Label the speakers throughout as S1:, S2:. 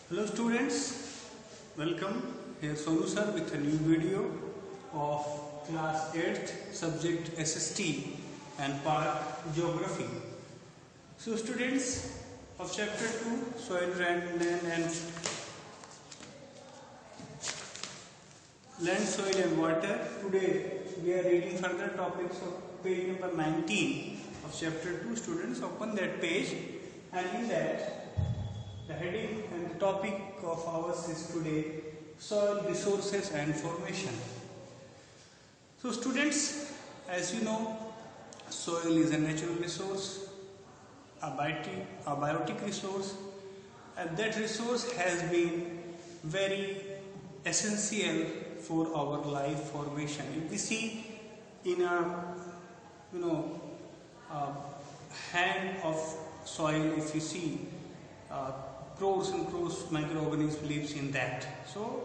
S1: Hello students, welcome. Here Sonu sir with a new video of class 8th subject SST and part Geography. So students of chapter 2 Soil Land, Soil and Water. Today we are reading further topics of page number 19 of chapter 2. Students open that page, and in that the heading and the topic of ours is today soil resources and formation. So students, as you know, soil is a natural resource, a biotic resource, and that resource has been very essential for our life formation. If we see in a hand of soil, if you see crores and crores microorganisms lives in that. So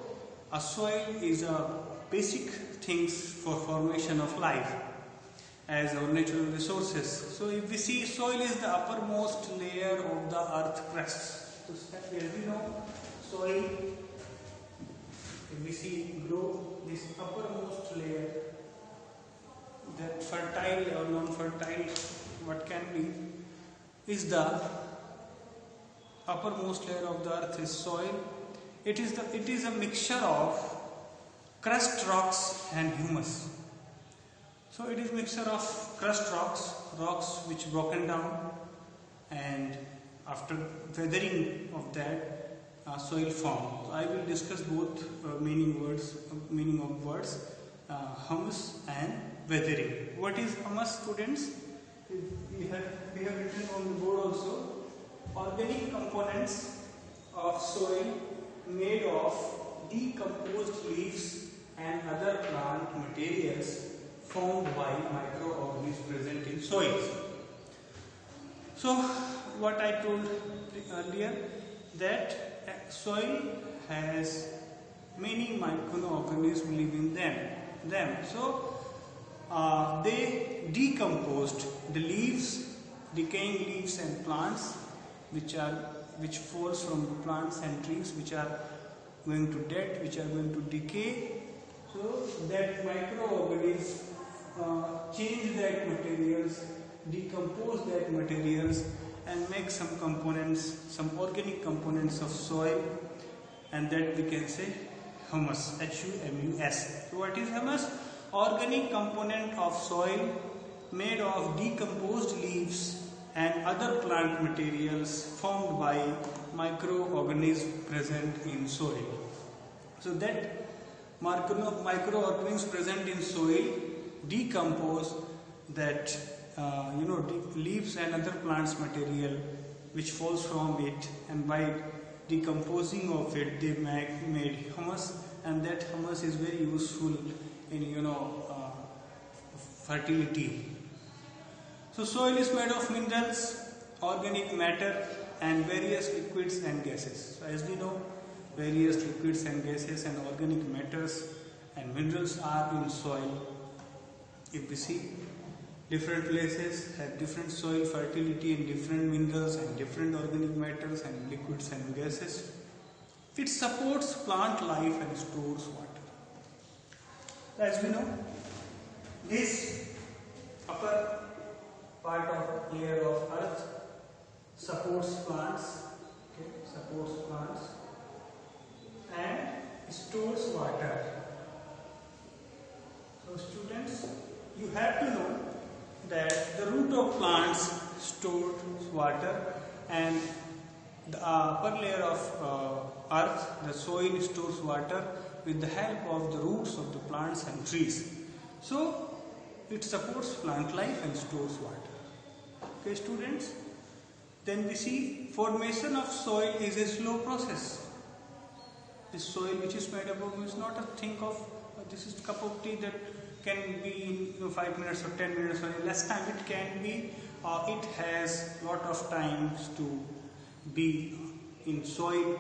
S1: a soil is a basic things for formation of life as our natural resources. So if we see, soil is the uppermost layer of the earth crust. So as we know, soil, if we see, grow this uppermost layer, that fertile or non-fertile, what can be, is the uppermost layer of the earth is soil. It is a mixture of crust rocks and humus. So it is mixture of crust rocks which broken down, and after weathering of that soil form. So I will discuss both meaning of words, humus and weathering. What is humus, students? We have written on the board also. Organic components of soil made of decomposed leaves and other plant materials formed by microorganisms present in soils. So what I told earlier, that soil has many microorganisms living in them. So they decomposed the leaves, decaying leaves and plants which falls from the plants and trees, which are going to dead, which are going to decay. So that microorganisms change that materials, decompose that materials, and make some components, some organic components of soil, and that we can say humus, H-U-M-U-S. So what is humus? Organic component of soil made of decomposed leaves and other plant materials formed by microorganisms present in soil. So that microorganisms present in soil decompose that leaves and other plants material which falls from it, and by decomposing of it they made humus, and that humus is very useful in fertility. So soil is made of minerals, organic matter, and various liquids and gases. So as we know, various liquids and gases and organic matters and minerals are in soil. If we see, different places have different soil fertility and different minerals and different organic matters and liquids and gases. It supports plant life and stores water. As we know, this upper part of layer of earth supports plants, and stores water. So students, you have to know that the root of plants stores water, and the upper layer of earth, the soil, stores water with the help of the roots of the plants and trees. So it supports plant life and stores water. Okay students, then we see formation of soil is a slow process. This soil which is made up of is not a think of this is a cup of tea that can be in 5 minutes or 10 minutes or in less time. It can be, it has lot of times to be in soil.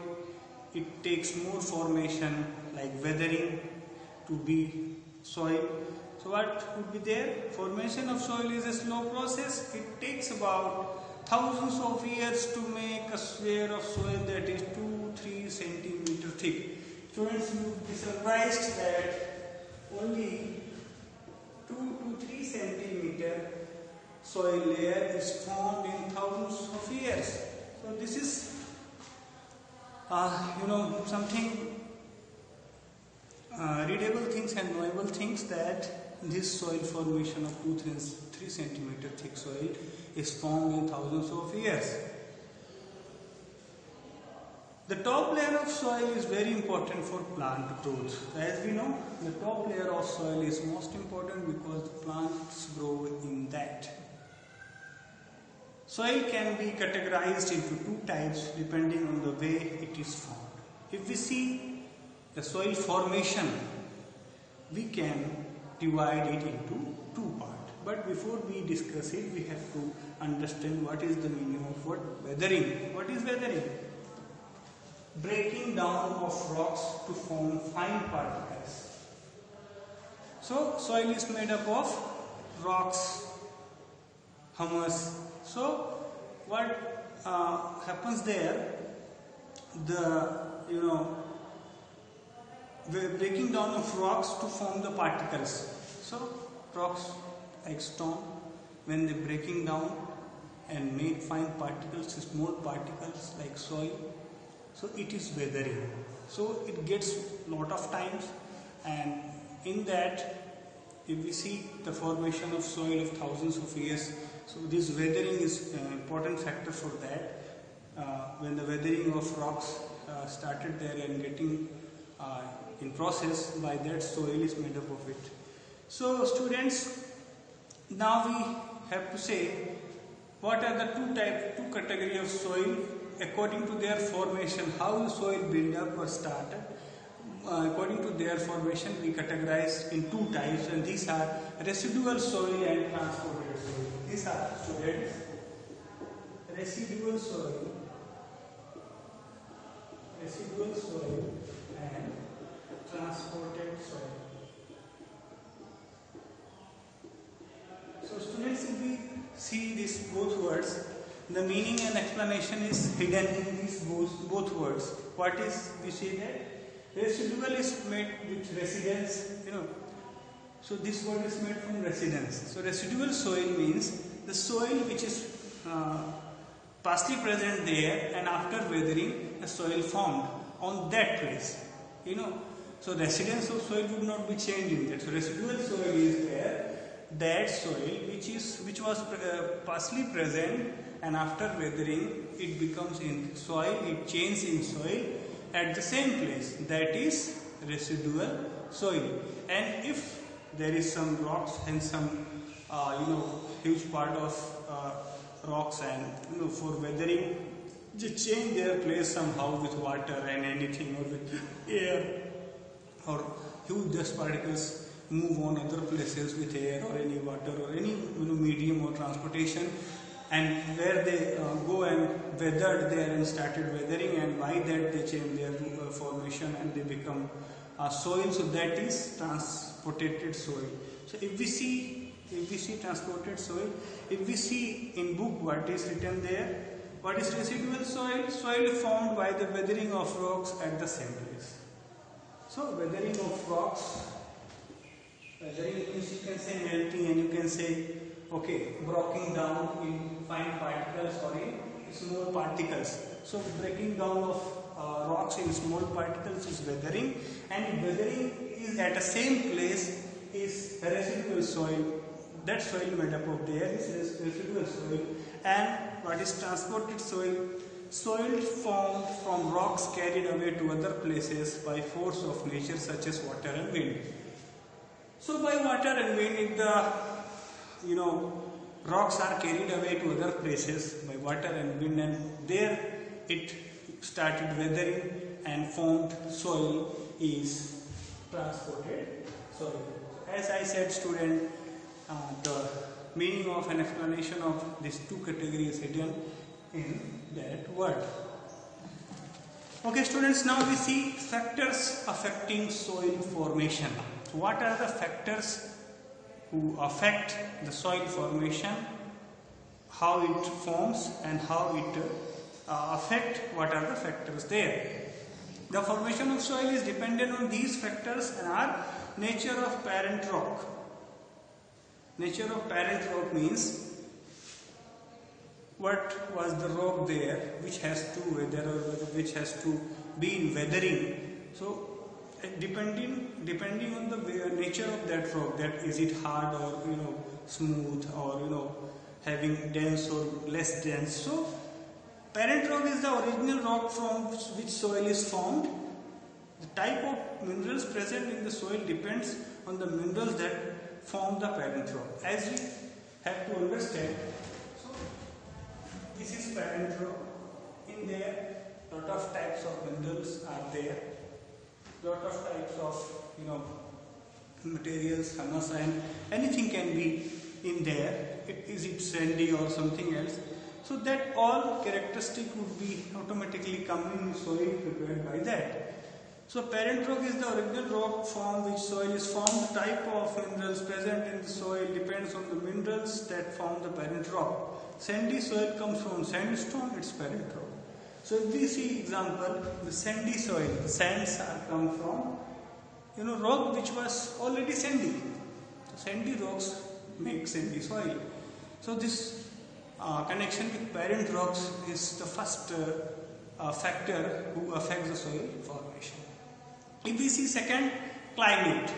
S1: It takes more formation like weathering to be soil. So what would be there? Formation of soil is a slow process. It takes about thousands of years to make a layer of soil that is 2 3 centimeter thick. Students, you will be surprised that only 2 to 3 centimeter soil layer is formed in thousands of years. So this is something readable things and knowable things, that this soil formation of 2 to 3 centimeter thick soil is formed in thousands of years. The top layer of soil is very important for plant growth. As we know, the top layer of soil is most important because the plants grow in that. Soil can be categorized into two types depending on the way it is formed. If we see the soil formation, we can divide it into two parts. But before we discuss it, we have to understand what is the meaning of weathering. What is weathering? Breaking down of rocks to form fine particles. So soil is made up of rocks, humus. So what happens there? The breaking down of rocks to form the particles. So rocks like stone, when they breaking down and made fine particles, small particles like soil, so it is weathering. So it gets lot of times, and in that, if we see the formation of soil of thousands of years, so this weathering is an important factor for that. When the weathering of rocks started there and getting in process, by that soil is made up of it. So students, now we have to say what are the two categories of soil according to their formation, how the soil build up or started. According to their formation, we categorize in two types, and these are residual soil and transported soil. These are, students, residual soil and transported soil. So students, if we see these both words, the meaning and explanation is hidden in these both words. What is, we say that residual is made with residence, so this word is made from residence. So residual soil means the soil which is partially present there, and after weathering the soil formed on that place, so residence of soil would not be changed in that. So residual soil is there, that soil which was partially present, and after weathering it becomes in soil, it changes in soil at the same place, that is residual soil. And if there is some rocks and some huge part of rocks, and for weathering they change their place somehow with water and anything, or with air, or huge dust particles move on other places with air or any water or any medium or transportation, and where they go and weathered there and started weathering, and by that they change their formation and they become soil. So that is transported soil. So if we see transported soil, if we see in book what is written there, what is residual soil? Soil formed by the weathering of rocks at the same place. So weathering of rocks, weathering means you can say melting, and you can say breaking down in fine particles or in small particles. So breaking down of rocks in small particles is weathering, and weathering is at the same place is residual soil. That soil made up of there is residual soil. And what is transported soil? Soil formed from rocks carried away to other places by force of nature, such as water and wind. So by water and wind, if the rocks are carried away to other places by water and wind, and there it started weathering and formed soil, is transported soil. As I said, student, the meaning of an explanation of these two categories hidden in that word. Okay students, now we see factors affecting soil formation. So what are the factors who affect the soil formation, how it forms and how it affect, what are the factors there. The formation of soil is dependent on these factors and are nature of parent rock. Nature of parent rock means what was the rock there which has to weather or which has to be in weathering. So depending on the nature of that rock, that is it hard or smooth or having dense or less dense. So parent rock is the original rock from which soil is formed. The type of minerals present in the soil depends on the minerals that form the parent rock. As we have to understand, so this is parent rock. In there, lot of types of minerals are there. Lot of types of materials, humus, and anything can be in there. Is it sandy or something else? So that all characteristic would be automatically coming in soil prepared by that. So parent rock is the original rock from which soil is formed. The type of minerals present in the soil depends on the minerals that form the parent rock. Sandy soil comes from sandstone, it's parent rock. So if we see example, the sandy soil, sands are come from rock which was already sandy. So sandy rocks make sandy soil. So this connection with parent rocks is the first factor who affects the soil formation. If we see second, climate.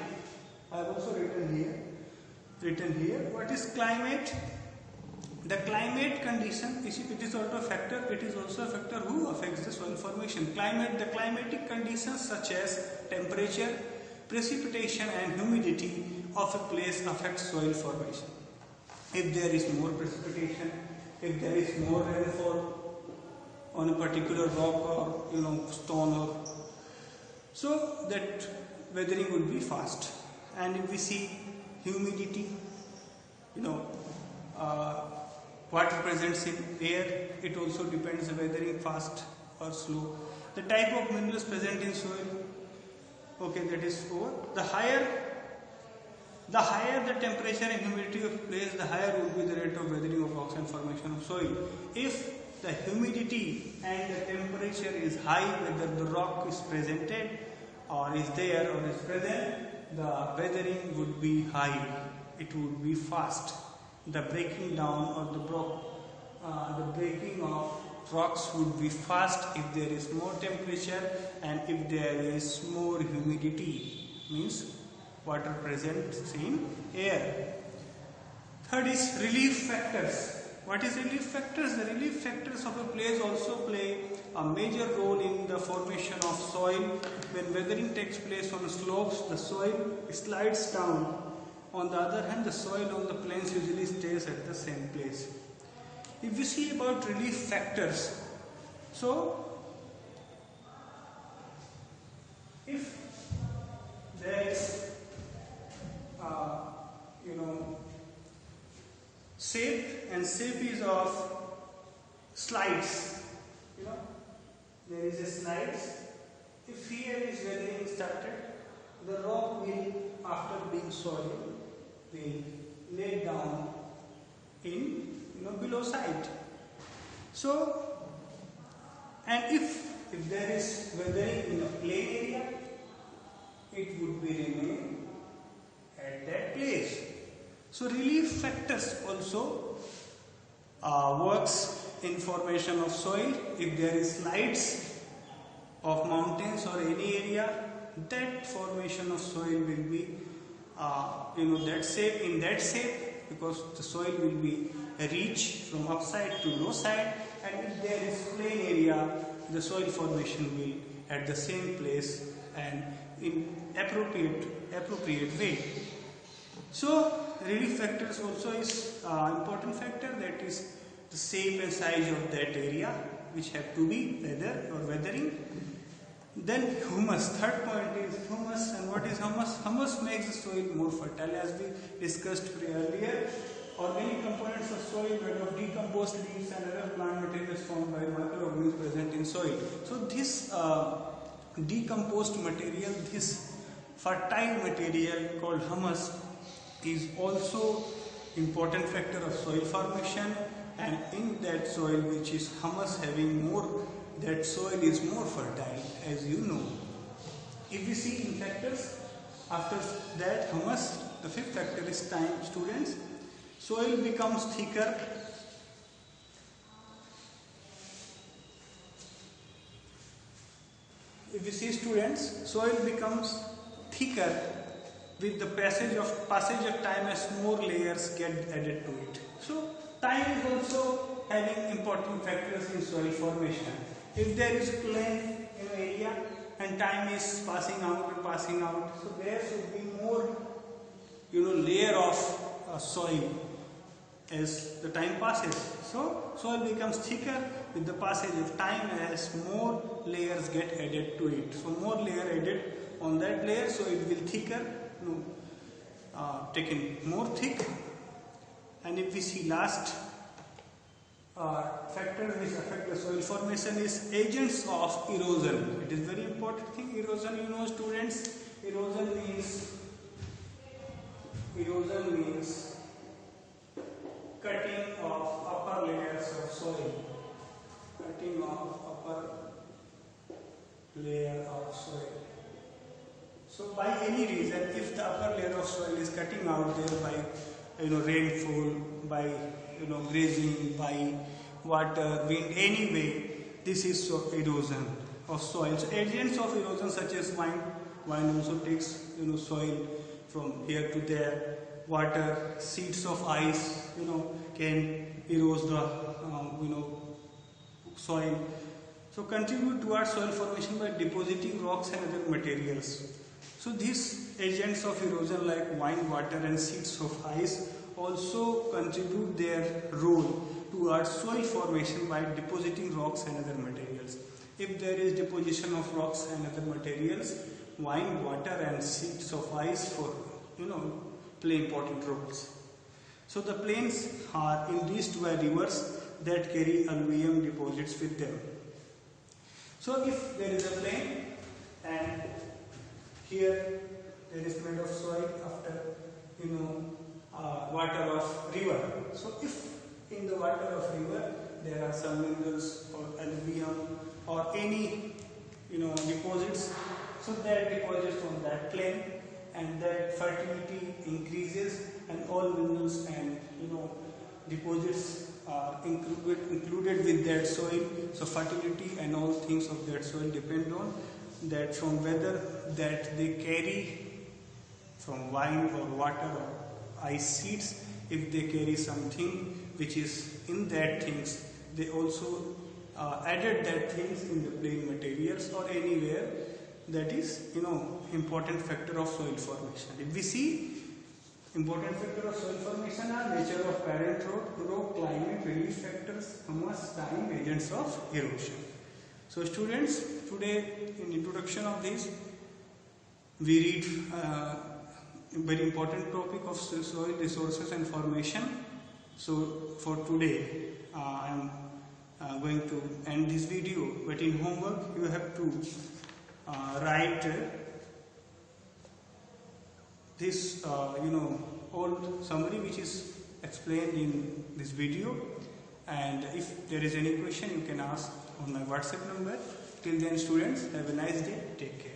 S1: I have also written here. What is climate? The climate condition, it is also a factor. It is also a factor who affects the soil formation. Climate, the climatic conditions such as temperature, precipitation, and humidity of a place affects soil formation. If there is more precipitation, if there is more rainfall on a particular rock or stone, or so that weathering would be fast. And if we see humidity, water presence in air, it also depends on weathering fast or slow. The type of minerals present in soil, okay, that is over. The higher the temperature and humidity of a place, the higher would be the rate of weathering of rocks and formation of soil. If the humidity and the temperature is high, whether the rock is presented or is there or is present, the weathering would be high. It would be fast. The breaking down or the breaking of rocks would be fast if there is more temperature and if there is more humidity, means water present in air. Third is relief factors. What is relief factors? The relief factors of a place also play a major role in the formation of soil. When weathering takes place on slopes, the soil slides down. On the other hand, the soil on the plains usually stays at the same place. If we see about relief factors, so if there is shape, and shape is of slides, there is a slides. If here is weathering started, the rock will, after being soil, will lay down in below side. So, and if there is weathering in a plain area, it would be remain at that place. So relief factors also works in formation of soil. If there is slides of mountains or any area, that formation of soil will be that shape, in that shape, because the soil will be reach from upside to low side, and if there is plain area, the soil formation will at the same place and in appropriate way. So relief factors also is important factor, that is the shape and size of that area which have to be weathering. Then humus. Third point is humus. And what is humus? Humus makes the soil more fertile, as we discussed earlier. Organic components of soil made of decomposed leaves and other plant materials formed by microorganisms present in soil. So this decomposed material, this fertile material called humus, is also important factor of soil formation. and in that soil which is humus having more, that soil is more fertile, as you know. If we see in factors, after that humus, the fifth factor is time, students. Soil becomes thicker. If we see, students, soil becomes thicker with the passage of time as more layers get added to it. So time is also having important factors in soil formation. If there is plain area and time is passing out, so there should be more layer of soil as the time passes. So soil becomes thicker with the passage of time as more layers get added to it. So more layer added on that layer, so it will thicker, taken more thick. And if we see last factor which affect the soil formation is agents of erosion. It is very important thing. Erosion, students, erosion means cutting of upper layers of soil. Cutting of upper layer of soil. So by any reason, if the upper layer of soil is cutting out there by rainfall, by grazing, by water, wind, anyway, this is erosion of soil. So agents of erosion such as wind also takes soil from here to there. Water, sheets of ice, can erode the soil. So contribute towards soil formation by depositing rocks and other materials. So these agents of erosion like wind, water and sheets of ice also contribute their role towards soil formation by depositing rocks and other materials. If there is deposition of rocks and other materials, wind, water and sheets of ice play important roles. So the plains are enriched by rivers that carry alluvium deposits with them. So if there is a plain and here there is made of soil after water of river. So if in the water of river there are some minerals or alluvium or any deposits, so that deposits on that plain and that fertility increases and all minerals and deposits are included with that soil. So fertility and all things of that soil depend on that from whether that they carry from wine or water or ice seeds. If they carry something which is in that things, they also added that things in the plain materials or anywhere. That is important factor of soil formation. If we see, important factor of soil formation are nature of parent rock, climate, relief factors, humus, time, agents of erosion. So students, today in introduction of this, we read a very important topic of soil resources and formation. So for today, I am going to end this video, but in homework you have to write this old summary which is explained in this video, and if there is any question you can ask on my WhatsApp number. Till then students, have a nice day, take care.